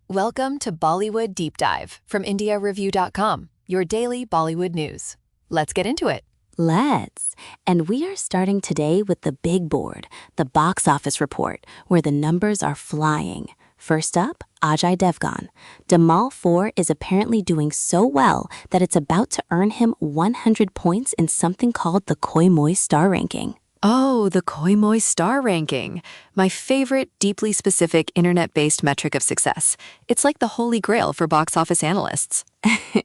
Welcome to Bollywood Deep Dive from IndiaReview.com, your daily Bollywood news. Let's get into it. Let's. And we are starting today with the big board, the box office report, where the numbers are flying. First up, Ajay Devgan. Damal 4 is apparently doing so well that it's about to earn him 100 points in something called the Koi Moi Star Ranking. Oh, the Koi Moi Star Ranking. My favorite, deeply specific internet-based metric of success. It's like the holy grail for box office analysts.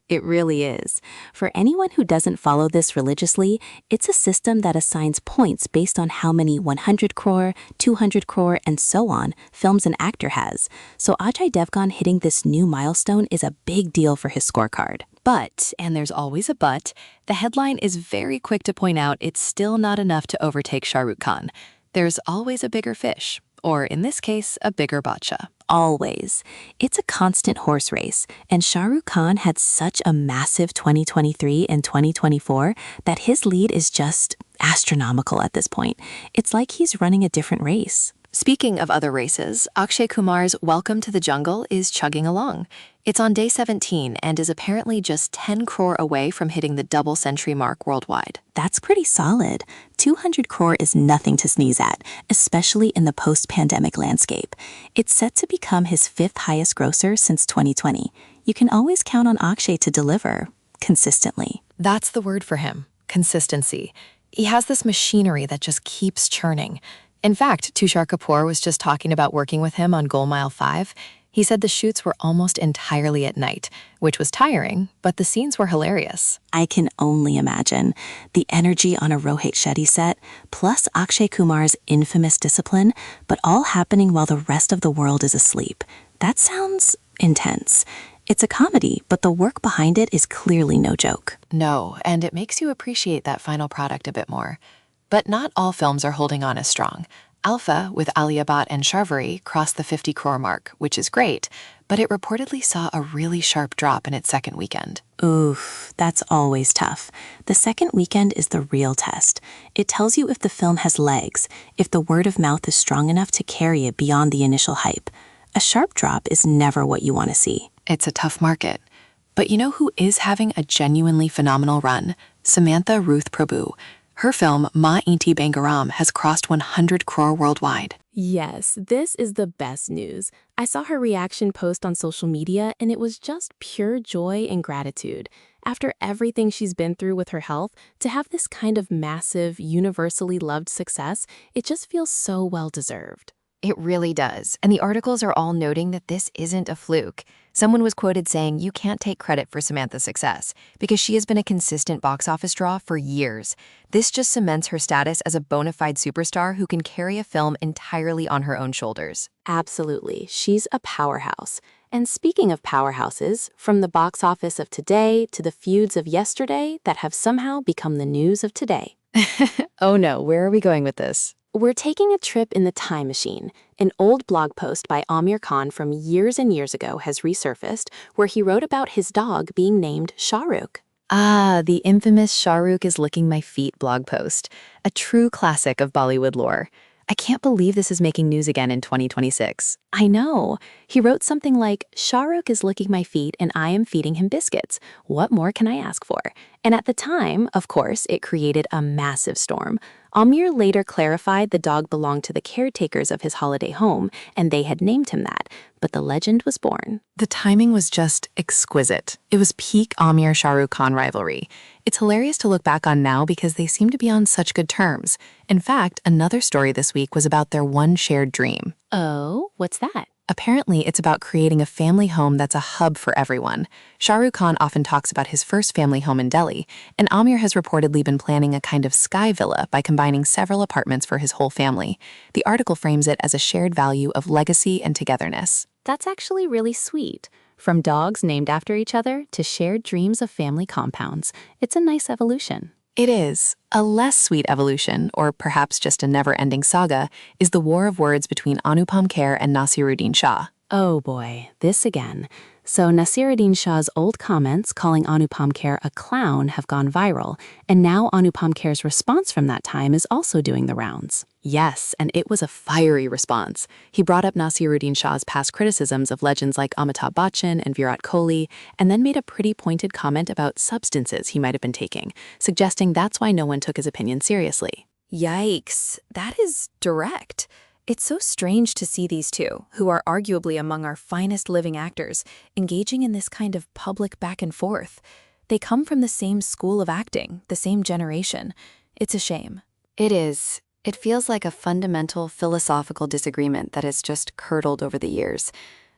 It really is. For anyone who doesn't follow this religiously, it's a system that assigns points based on how many 100 crore, 200 crore, and so on films an actor has. So Ajay Devgan hitting this new milestone is a big deal for his scorecard. But, and there's always a but, the headline is very quick to point out it's still not enough to overtake Shah Rukh Khan. There's always a bigger fish, or in this case, a bigger bacha. Always. It's a constant horse race, and Shah Rukh Khan had such a massive 2023 and 2024 that his lead is just astronomical at this point. It's like he's running a different race. Speaking of other races, Akshay Kumar's Welcome to the Jungle is chugging along. It's on day 17 and is apparently just 10 crore away from hitting the double century mark worldwide. That's pretty solid. 200 crore is nothing to sneeze at, especially in the post-pandemic landscape. It's set to become his 5th highest grosser since 2020. You can always count on Akshay to deliver consistently. That's the word for him, consistency. He has this machinery that just keeps churning. In fact, Tushar Kapoor was just talking about working with him on Golmaal 5. He said the shoots were almost entirely at night, which was tiring, but the scenes were hilarious. I can only imagine. The energy on a Rohit Shetty set, plus Akshay Kumar's infamous discipline, but all happening while the rest of the world is asleep. That sounds intense. It's a comedy, but the work behind it is clearly no joke. No, and it makes you appreciate that final product a bit more. But not all films are holding on as strong. Alpha, with Alia Bhatt and Sharvari, crossed the 50 crore mark, which is great, but it reportedly saw a really sharp drop in its second weekend. Oof, that's always tough. The second weekend is the real test. It tells you if the film has legs, if the word of mouth is strong enough to carry it beyond the initial hype. A sharp drop is never what you want to see. It's a tough market. But you know who is having a genuinely phenomenal run? Samantha Ruth Prabhu. Her film, Ma Inti Bangaram, has crossed 100 crore worldwide. Yes, this is the best news. I saw her reaction post on social media, and it was just pure joy and gratitude. After everything she's been through with her health, to have this kind of massive, universally loved success, it just feels so well-deserved. It really does. And the articles are all noting that this isn't a fluke. Someone was quoted saying, "You can't take credit for Samantha's success because she has been a consistent box office draw for years. This just cements her status as a bona fide superstar who can carry a film entirely on her own shoulders." Absolutely. She's a powerhouse. And speaking of powerhouses, from the box office of today to the feuds of yesterday that have somehow become the news of today. Oh no, where are we going with this? We're taking a trip in the time machine. An old blog post by Amir Khan from years and years ago has resurfaced, where he wrote about his dog being named Shah Rukh. Ah, the infamous Shah Rukh is licking my feet blog post. A true classic of Bollywood lore. I can't believe this is making news again in 2026. I know. He wrote something like, "Shah Rukh is licking my feet and I am feeding him biscuits. What more can I ask for?" And at the time, of course, it created a massive storm. Amir later clarified the dog belonged to the caretakers of his holiday home, and they had named him that, but the legend was born. The timing was just exquisite. It was peak Amir-Shah Rukh Khan rivalry. It's hilarious to look back on now because they seem to be on such good terms. In fact, another story this week was about their one shared dream. Oh, what's that? Apparently, it's about creating a family home that's a hub for everyone. Shah Rukh Khan often talks about his first family home in Delhi, and Amir has reportedly been planning a kind of sky villa by combining several apartments for his whole family. The article frames it as a shared value of legacy and togetherness. That's actually really sweet. From dogs named after each other to shared dreams of family compounds. It's a nice evolution. It is. A less sweet evolution, or perhaps just a never-ending saga, is the war of words between Anupam Kher and Nasiruddin Shah. Oh boy, this again. So Nasiruddin Shah's old comments calling Anupam Kher a clown have gone viral, and now Anupam Kher's response from that time is also doing the rounds. Yes, and it was a fiery response. He brought up Nasiruddin Shah's past criticisms of legends like Amitabh Bachchan and Virat Kohli, and then made a pretty pointed comment about substances he might have been taking, suggesting that's why no one took his opinion seriously. Yikes, that is direct. It's so strange to see these two, who are arguably among our finest living actors, engaging in this kind of public back and forth. They come from the same school of acting, the same generation. It's a shame. It is. It feels like a fundamental philosophical disagreement that has just curdled over the years.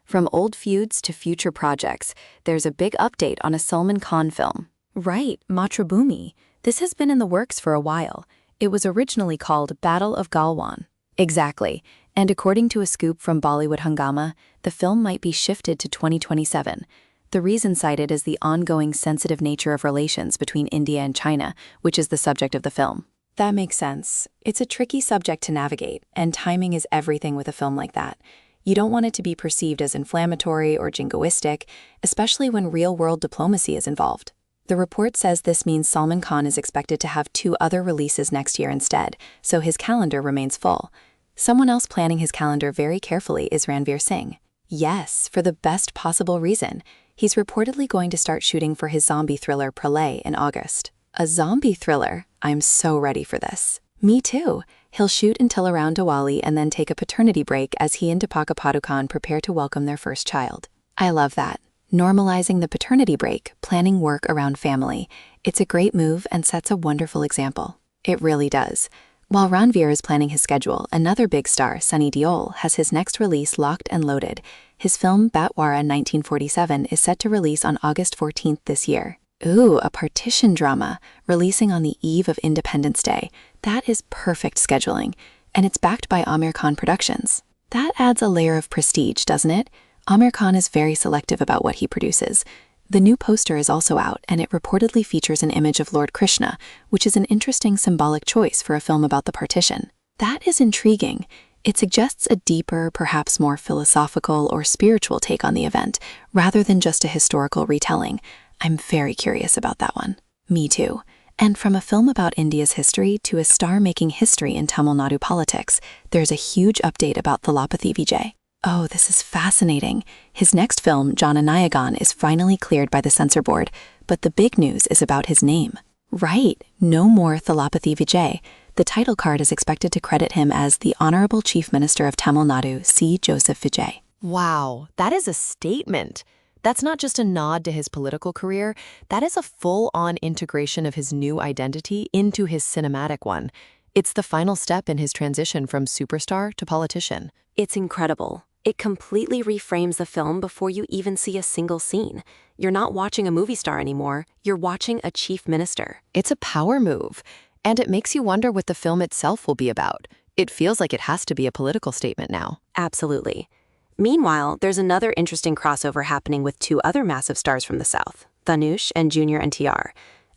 From old feuds to future projects, there's a big update on a Salman Khan film. Right, Matrabhumi. This has been in the works for a while. It was originally called Battle of Galwan. Exactly, and according to a scoop from Bollywood Hungama, the film might be shifted to 2027. The reason cited is the ongoing sensitive nature of relations between India and China, which is the subject of the film. That makes sense. It's a tricky subject to navigate, and timing is everything with a film like that. You don't want it to be perceived as inflammatory or jingoistic, especially when real-world diplomacy is involved. The report says this means Salman Khan is expected to have 2 other releases next year instead, so his calendar remains full. Someone else planning his calendar very carefully is Ranveer Singh. Yes, for the best possible reason. He's reportedly going to start shooting for his zombie thriller Pralay in August. A zombie thriller? I'm so ready for this. Me too. He'll shoot until around Diwali and then take a paternity break as he and Deepika Padukone prepare to welcome their first child. I love that. Normalizing the paternity break, planning work around family. It's a great move and sets a wonderful example. It really does. While Ranveer is planning his schedule, another big star, Sunny Deol, has his next release locked and loaded. His film Batwara 1947 is set to release on August 14th this year. Ooh, a partition drama, releasing on the eve of Independence Day. That is perfect scheduling. And it's backed by Aamir Khan Productions. That adds a layer of prestige, doesn't it? Aamir Khan is very selective about what he produces. The new poster is also out, and it reportedly features an image of Lord Krishna, which is an interesting symbolic choice for a film about the partition. That is intriguing. It suggests a deeper, perhaps more philosophical or spiritual take on the event, rather than just a historical retelling. I'm very curious about that one. Me too. And from a film about India's history to a star making history in Tamil Nadu politics, there's a huge update about Thalapathy Vijay. Oh, this is fascinating. His next film, Jananayagan, is finally cleared by the censor board, but the big news is about his name. Right, no more Thalapathy Vijay. The title card is expected to credit him as the Honorable Chief Minister of Tamil Nadu, C. Joseph Vijay. Wow, that is a statement. That's not just a nod to his political career, that is a full-on integration of his new identity into his cinematic one. It's the final step in his transition from superstar to politician. It's incredible. It completely reframes the film before you even see a single scene. You're not watching a movie star anymore, you're watching a chief minister. It's a power move, and it makes you wonder what the film itself will be about. It feels like it has to be a political statement now. Absolutely. Meanwhile, there's another interesting crossover happening with 2 other massive stars from the South, Dhanush and Junior NTR.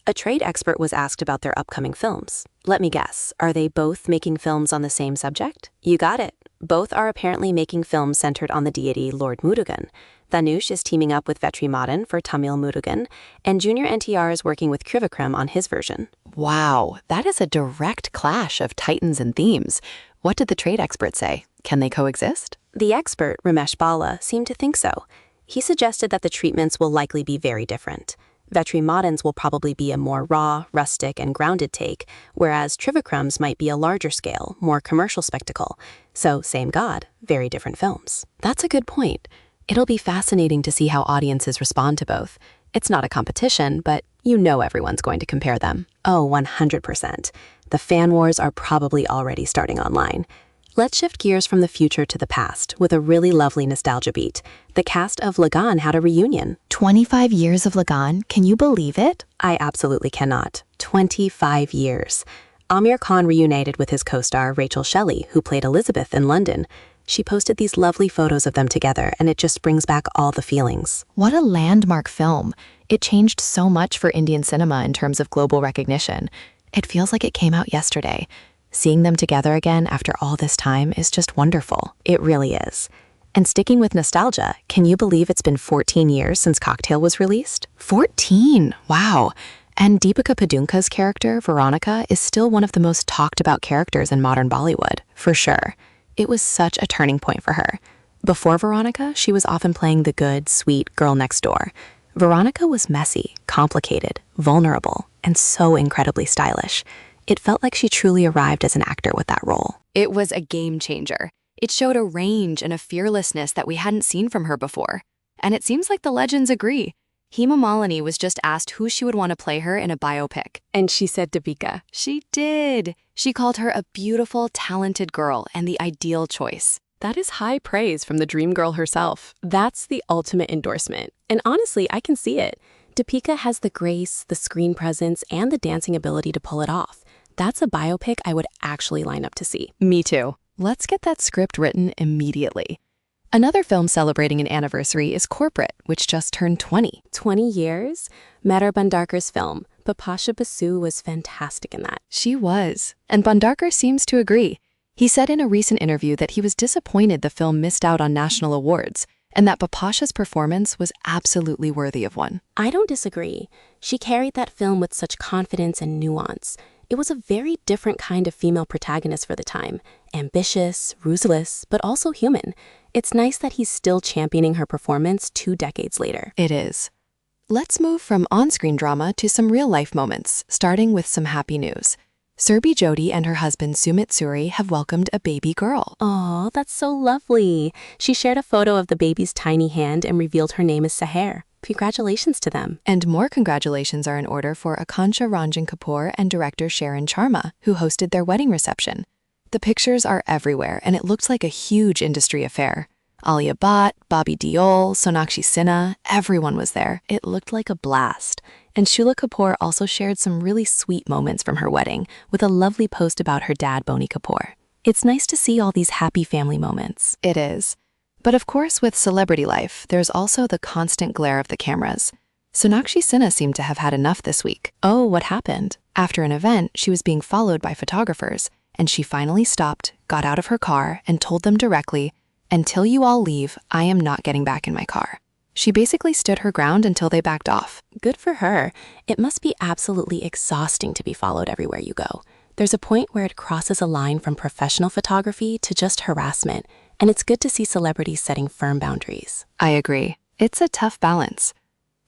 A trade expert was asked about their upcoming films. Let me guess, are they both making films on the same subject? You got it. Both are apparently making films centered on the deity Lord Murugan. Dhanush is teaming up with Vetri Madan for Tamil Murugan, and Junior NTR is working with Trivikram on his version. Wow, that is a direct clash of titans and themes. What did the trade expert say? Can they coexist? The expert, Ramesh Bala, seemed to think so. He suggested that the treatments will likely be very different. Vetri Madan's will probably be a more raw, rustic, and grounded take, whereas Trivikram's might be a larger scale, more commercial spectacle. So, same god, very different films. That's a good point. It'll be fascinating to see how audiences respond to both. It's not a competition, but you know everyone's going to compare them. Oh, 100%. The fan wars are probably already starting online. Let's shift gears from the future to the past with a really lovely nostalgia beat. The cast of Lagan had a reunion. 25 years of Lagan, can you believe it? I absolutely cannot. 25 years. Aamir Khan reunited with his co-star Rachel Shelley, who played Elizabeth in London. She posted these lovely photos of them together, and it just brings back all the feelings. What a landmark film. It changed so much for Indian cinema in terms of global recognition. It feels like it came out yesterday. Seeing them together again after all this time is just wonderful. It really is. And sticking with nostalgia, can you believe it's been 14 years since Cocktail was released? 14! Wow. And Deepika Padukkone's character, Veronica, is still one of the most talked about characters in modern Bollywood, for sure. It was such a turning point for her. Before Veronica, she was often playing the good, sweet girl next door. Veronica was messy, complicated, vulnerable, and so incredibly stylish. It felt like she truly arrived as an actor with that role. It was a game changer. It showed a range and a fearlessness that we hadn't seen from her before. And it seems like the legends agree. Hema Malini was just asked who she would want to play her in a biopic. And she said Deepika. She did. She called her a beautiful, talented girl and the ideal choice. That is high praise from the dream girl herself. That's the ultimate endorsement. And honestly, I can see it. Deepika has the grace, the screen presence, and the dancing ability to pull it off. That's a biopic I would actually line up to see. Me too. Let's get that script written immediately. Another film celebrating an anniversary is Corporate, which just turned 20. 20 years? Madhur Bhandarkar's film, Bipasha Basu, was fantastic in that. She was. And Bhandarkar seems to agree. He said in a recent interview that he was disappointed the film missed out on national awards, and that Bipasha's performance was absolutely worthy of one. I don't disagree. She carried that film with such confidence and nuance. It was a very different kind of female protagonist for the time. Ambitious, ruthless, but also human. It's nice that he's still championing her performance 2 decades later. It is. Let's move from on-screen drama to some real-life moments, starting with some happy news. Surbhi Jodi and her husband Sumit Suri have welcomed a baby girl. Aw, that's so lovely. She shared a photo of the baby's tiny hand and revealed her name is Seher. Congratulations to them. And more congratulations are in order for Akansha Ranjan Kapoor and director Sharon Sharma, who hosted their wedding reception. The pictures are everywhere, and it looked like a huge industry affair. Alia Bhatt, Bobby Deol, Sonakshi Sinha, everyone was there. It looked like a blast. And Shula Kapoor also shared some really sweet moments from her wedding, with a lovely post about her dad, Boney Kapoor. It's nice to see all these happy family moments. It is. But of course, with celebrity life, there's also the constant glare of the cameras. Sonakshi Sinha seemed to have had enough this week. Oh, what happened? After an event, she was being followed by photographers, and she finally stopped, got out of her car, and told them directly, "Until you all leave, I am not getting back in my car." She basically stood her ground until they backed off. Good for her. It must be absolutely exhausting to be followed everywhere you go. There's a point where it crosses a line from professional photography to just harassment, and it's good to see celebrities setting firm boundaries. I agree. It's a tough balance.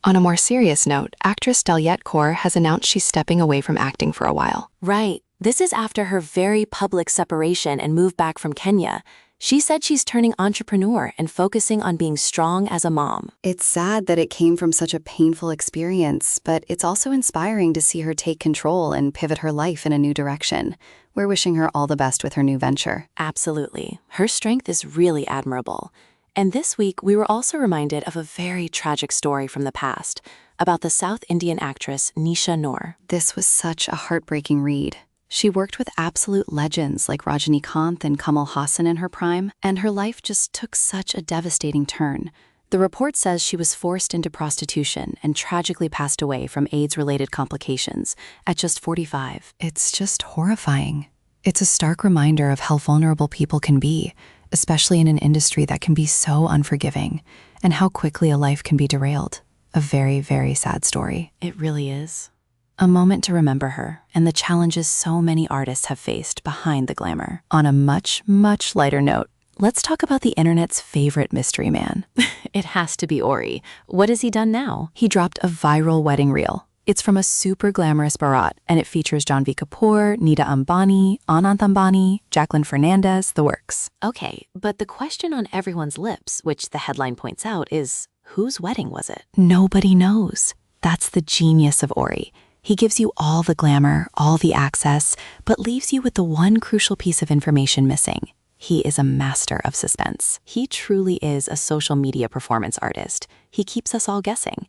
On a more serious note, actress Dalyet Kaur has announced she's stepping away from acting for a while. Right. This is after her very public separation and move back from Kenya. She said she's turning entrepreneur and focusing on being strong as a mom. It's sad that it came from such a painful experience, but it's also inspiring to see her take control and pivot her life in a new direction. We're wishing her all the best with her new venture. Absolutely. Her strength is really admirable. And this week, we were also reminded of a very tragic story from the past about the South Indian actress Nisha Noor. This was such a heartbreaking read. She worked with absolute legends like Rajinikanth and Kamal Hassan in her prime, and her life just took such a devastating turn. The report says she was forced into prostitution and tragically passed away from AIDS-related complications at just 45. It's just horrifying. It's a stark reminder of how vulnerable people can be, especially in an industry that can be so unforgiving, and how quickly a life can be derailed. A very, very sad story. It really is. A moment to remember her and the challenges so many artists have faced behind the glamour. On a much, much lighter note, let's talk about the internet's favorite mystery man. It has to be Ori. What has he done now? He dropped a viral wedding reel. It's from a super glamorous barat, and it features Janvi Kapoor, Nita Ambani, Anant Ambani, Jacqueline Fernandez, the works. Okay, but the question on everyone's lips, which the headline points out, is whose wedding was it? Nobody knows. That's the genius of Ori. He gives you all the glamour, all the access, but leaves you with the one crucial piece of information missing. He is a master of suspense. He truly is a social media performance artist. He keeps us all guessing.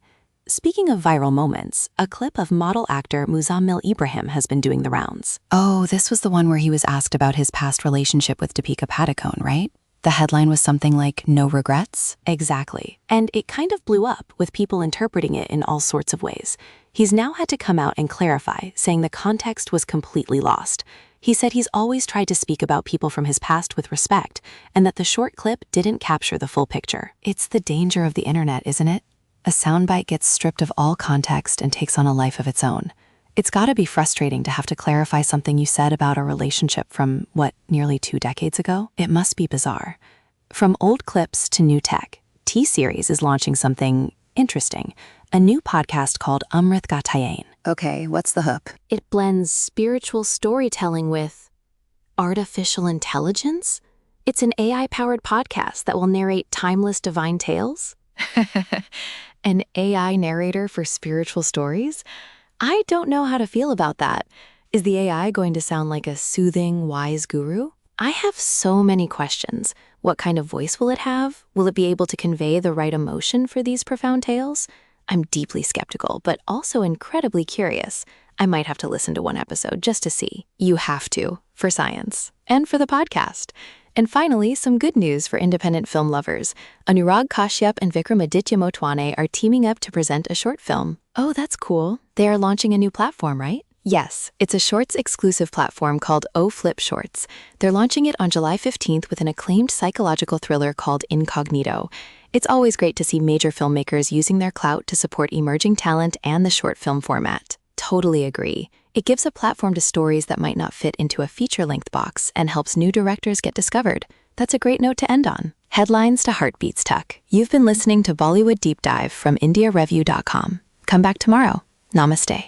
Speaking of viral moments, a clip of model actor Muzammil Ibrahim has been doing the rounds. Oh, this was the one where he was asked about his past relationship with Deepika Padukone, right? The headline was something like, "No regrets?" Exactly. And it kind of blew up, with people interpreting it in all sorts of ways. He's now had to come out and clarify, saying the context was completely lost. He said he's always tried to speak about people from his past with respect, and that the short clip didn't capture the full picture. It's the danger of the internet, isn't it? A soundbite gets stripped of all context and takes on a life of its own. It's gotta be frustrating to have to clarify something you said about a relationship from, nearly 2 decades ago? It must be bizarre. From old clips to new tech, T-Series is launching something interesting, a new podcast called Amrit Gatayen. Okay, what's the hook? It blends spiritual storytelling with artificial intelligence? It's an AI-powered podcast that will narrate timeless divine tales. An AI narrator for spiritual stories? I don't know how to feel about that. Is the AI going to sound like a soothing, wise guru? I have so many questions. What kind of voice will it have? Will it be able to convey the right emotion for these profound tales? I'm deeply skeptical, but also incredibly curious. I might have to listen to one episode just to see. You have to, for science, and for the podcast. And finally, some good news for independent film lovers. Anurag Kashyap and Vikramaditya Motwane are teaming up to present a short film. Oh, that's cool. They are launching a new platform, right? Yes, it's a Shorts-exclusive platform called Flip Shorts. They're launching it on July 15th with an acclaimed psychological thriller called Incognito. It's always great to see major filmmakers using their clout to support emerging talent and the short film format. Totally agree. It gives a platform to stories that might not fit into a feature-length box and helps new directors get discovered. That's a great note to end on. Headlines to heartbeats tuck. You've been listening to Bollywood Deep Dive from IndiaReview.com. Come back tomorrow. Namaste.